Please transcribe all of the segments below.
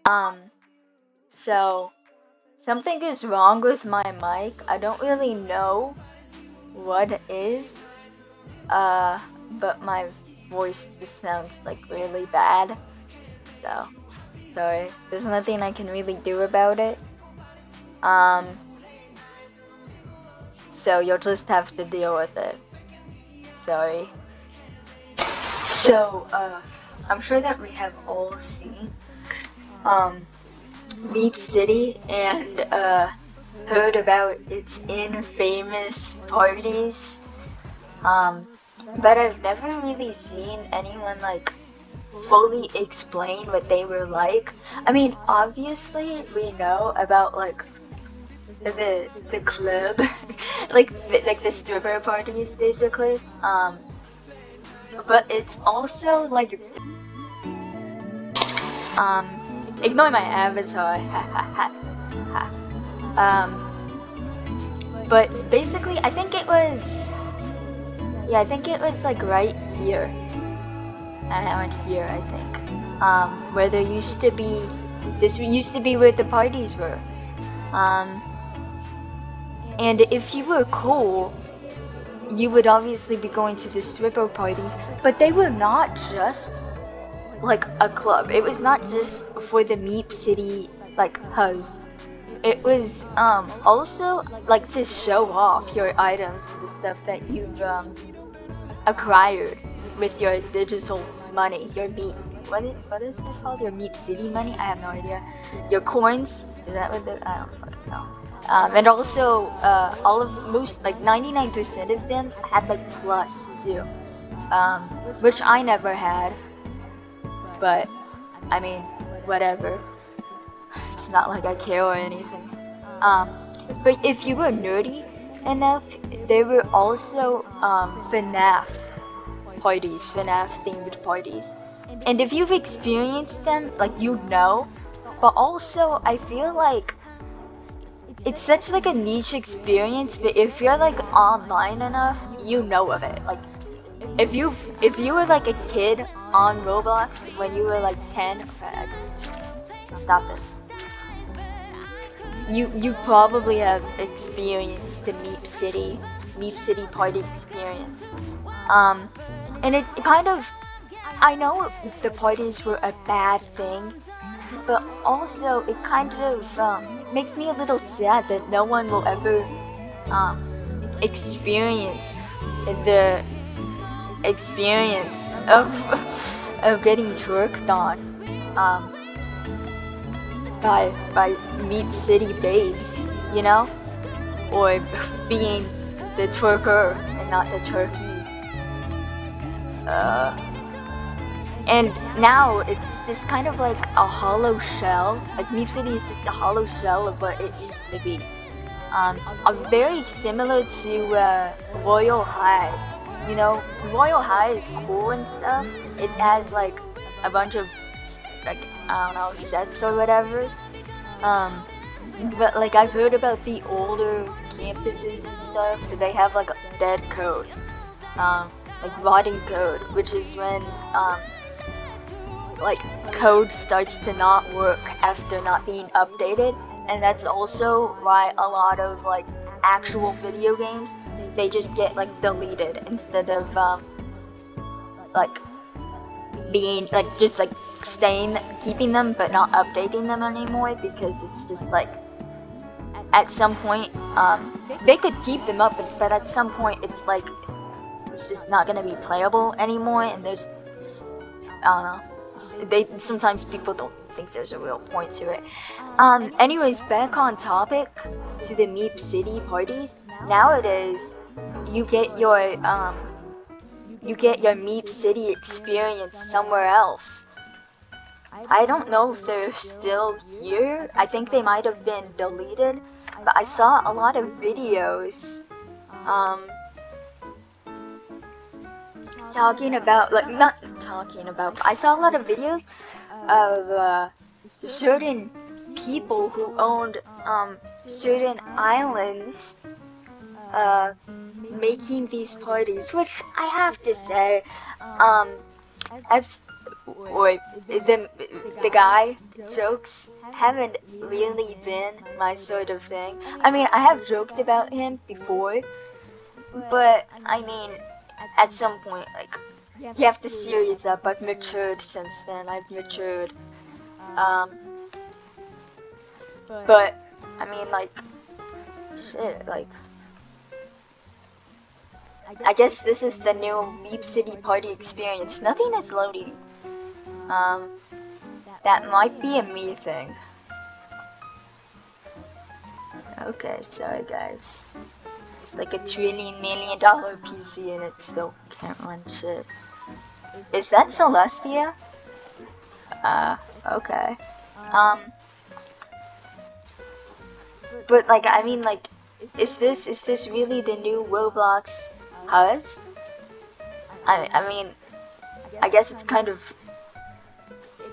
Um, so something is wrong with my mic. I don't really know what it is. But my voice just sounds like really bad. So, sorry. There's nothing I can really do about it. So you'll just have to deal with it. Sorry. So, I'm sure that we have all seen, Meepcity and, heard about its infamous parties. But I've never really seen anyone, like, fully explain what they were like. I mean, obviously, we know about, like, the club, like the stripper parties, basically. But it's also, like, ignore my avatar, but basically, I think it was like right here, around here, I think, where there used to be, this used to be where the parties were, and if you were cool, you would obviously be going to the stripper parties, but they were not just like a club. It was not just for the Meepcity, like, huz. It was also like to show off your items, the stuff that you've acquired with your digital money, your Meep. What is this called? Your Meepcity money? I have no idea. Your coins? Is that what I don't fucking know. And also, all of most, like 99% of them had like plus too, which I never had. But I mean, whatever. It's not like I care or anything. But if you were nerdy enough, there were also FNAF parties, FNAF themed parties. And if you've experienced them, like, you know. But also, I feel like it's such like a niche experience, but if you're like online enough, you know of it. Like, if you were like a kid on Roblox when you were like 10, okay, stop this. You probably have experienced the Meepcity party experience. And it kind of, I know the parties were a bad thing, but also it kind of makes me a little sad that no one will ever experience the experience of getting twerked on by Meepcity babes, you know, or being the twerker and not the turkey. And now it's just kind of like a hollow shell. Like, Meepcity is just a hollow shell of what it used to be. Very similar to Royal High. You know, Royal High is cool and stuff. It has like a bunch of, like, I don't know, sets or whatever. But like, I've heard about the older campuses and stuff. They have like a dead code, like rotting code, which is when like code starts to not work after not being updated. And that's also why a lot of like actual video games, they just get like deleted instead of like being like just like keeping them but not updating them anymore, because it's just like at some point they could keep them up, but at some point it's like it's just not gonna be playable anymore, and there's, I don't know, sometimes people don't think there's a real point to it. Anyways, back on topic to the Meepcity parties. Nowadays, you get your Meepcity experience somewhere else. I don't know if they're still here. I think they might have been deleted, but I saw a lot of videos talking about, like, not talking about, but I saw a lot of videos of certain people who owned certain islands making these parties, which I have to say, or the guy jokes haven't really been my sort of thing. I mean, I have joked about him before, but I mean, at some point, like, you have to serious up. I've matured since then. I've matured. But I mean, like, shit, like, I guess this is the new Meepcity party experience. Nothing is loading. That might be a me thing. Okay, sorry guys. It's like $1 trillion million PC and it still can't run shit. Is that Celestia? Okay. But like, I mean, like, is this really the new Roblox Huz? I mean, I guess it's kind of.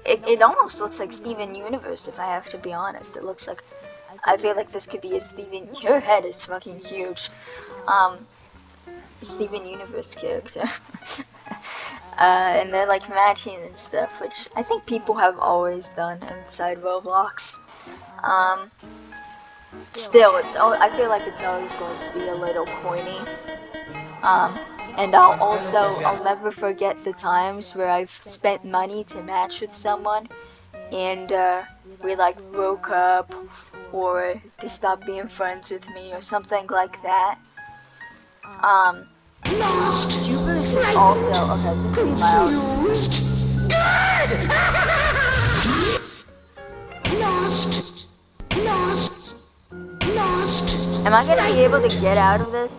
It almost looks like Steven Universe, if I have to be honest. It looks like. I feel like this could be a Steven. Your head is fucking huge. Steven Universe character. And they're like matching and stuff, which I think people have always done inside Roblox. Still, I feel like it's always going to be a little corny. And I'll never forget the times where I've spent money to match with someone, and we like broke up, or they stopped being friends with me, or something like that. Tubers is also okay. This is loud. Am I gonna be able to get out of this?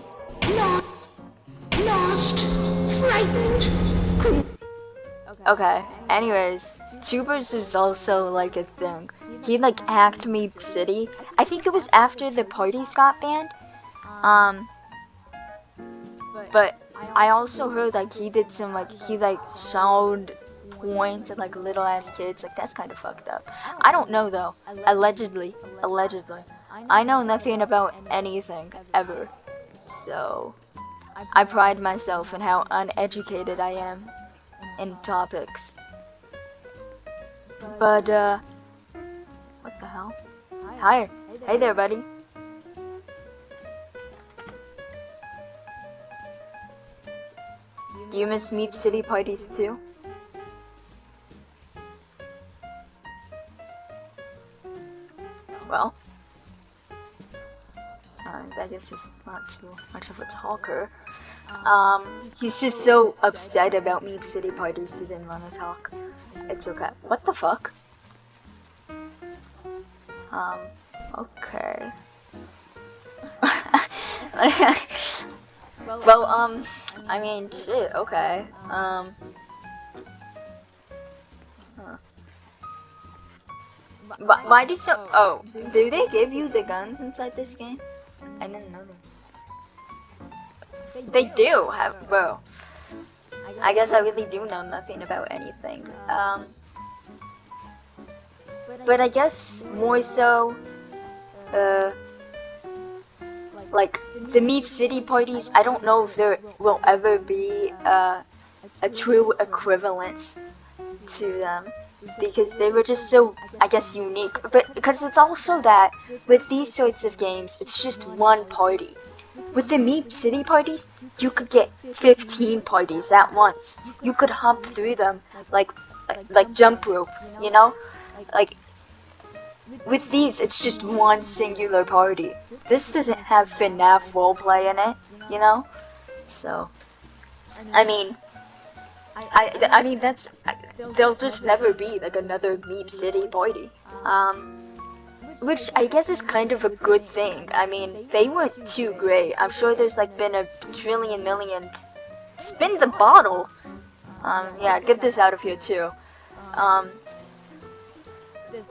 Okay, anyways, Tubers is also like a thing. He like hacked Meepcity. I think it was after the parties got banned. But I also heard like he did some he showed porn to like little ass kids. Like that's kind of fucked up. I don't know though. Allegedly. I know nothing about anything ever. So I pride myself in how uneducated I am in topics. But what the hell? Hi. Hey there, buddy. Do you miss Meepcity parties too? Well, I guess he's not too much of a talker. He's just so upset about Meepcity parties he didn't want to talk. It's okay. What the fuck? Okay. Well, I mean, shit, okay. Why do so? Oh, do they give you the guns inside this game? I didn't know that. They do have, well, I guess I really do know nothing about anything. But I guess more so, like the Meepcity parties, I don't know if there will ever be a true equivalent to them, because they were just so, I guess, unique. But because it's also that with these sorts of games, it's just one party. With the Meepcity parties, you could get 15 parties at once. You could hop through them like jump rope, you know? Like, with these, it's just one singular party. This doesn't have FNAF roleplay in it, you know? So, I mean, I mean that's, there'll just never be like another Meepcity party. Which I guess is kind of a good thing. I mean, they weren't too great. I'm sure there's like been a trillion million. Spin the bottle. Yeah, get this out of here too.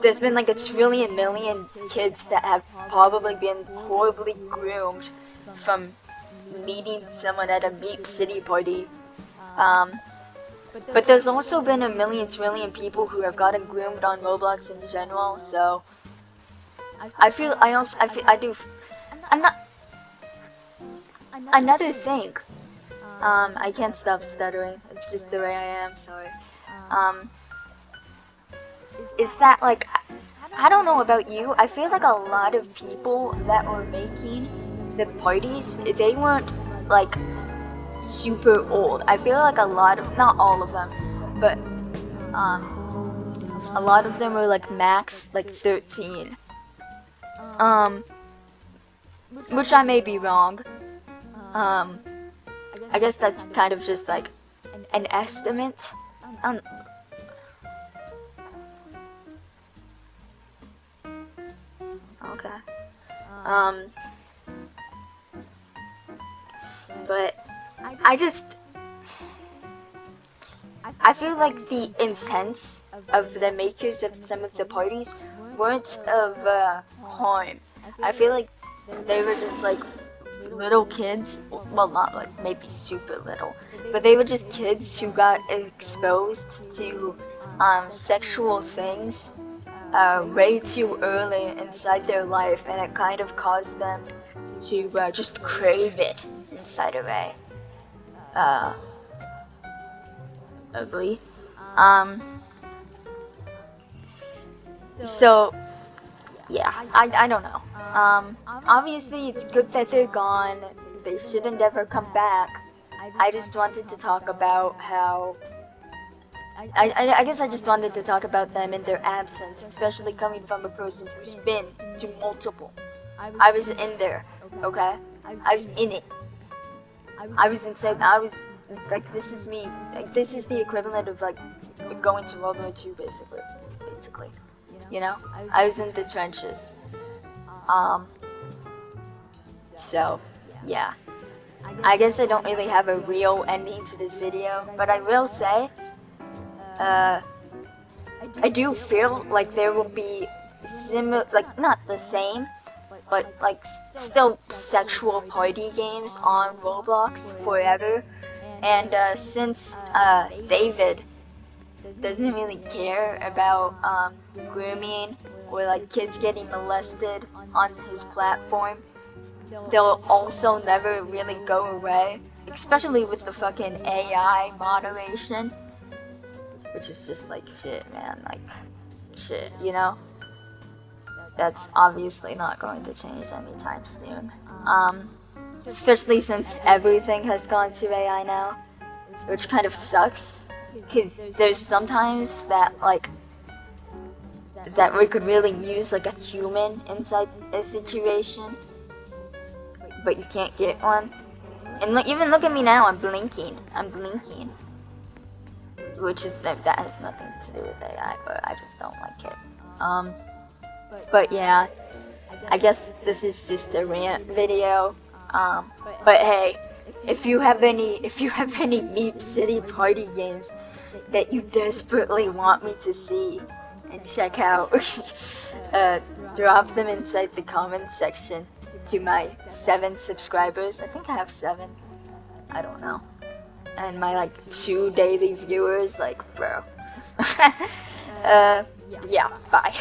There's been like a trillion million kids that have probably been horribly groomed from meeting someone at a Meepcity party. But there's also been a million trillion people who have gotten groomed on Roblox in general. So I feel I'm not. Another thing. I can't stop stuttering. It's just the way I am. Sorry. is that like, I don't know about you, I feel like a lot of people that were making the parties, they weren't like super old. I feel like a lot of, not all of them, but a lot of them were like max like 13. Which I may be wrong. I guess that's kind of just like an estimate. Okay. But I feel like the intents of the makers of some of the parties weren't of harm. I feel like they were just like little kids, well, not like maybe super little, but they were just kids who got exposed to sexual things way too early inside their life, and it kind of caused them to just crave it inside of a ugly. So yeah, I don't know. Obviously it's good that they're gone. They shouldn't ever come back. I just wanted to talk about how I guess I just wanted to talk about them in their absence, especially coming from a person who's been to multiple. I was in there, okay? I was in it. I was inside. I was like, this is me. Like, this is the equivalent of like going to World War II, basically. You know, I was in the trenches. So yeah, I guess I don't really have a real ending to this video, but I will say, I do feel like there will be similar, like not the same, but like still sexual party games on Roblox forever. And since David doesn't really care about grooming or like kids getting molested on his platform, they'll also never really go away, especially with the fucking AI moderation, which is just like shit, man, like shit, you know? That's obviously not going to change anytime soon. Especially since everything has gone to AI now, which kind of sucks, because there's sometimes that like that we could really use like a human inside a situation, but you can't get one. And even look at me now, I'm blinking, which is that has nothing to do with AI, but I just don't like it. But yeah, I guess this is just a rant video. But hey, if you have any Meepcity party games that you desperately want me to see and check out, drop them inside the comment section to my 7 subscribers. I think I have 7. I don't know. And my like 2 daily viewers, like bro. Yeah, bye.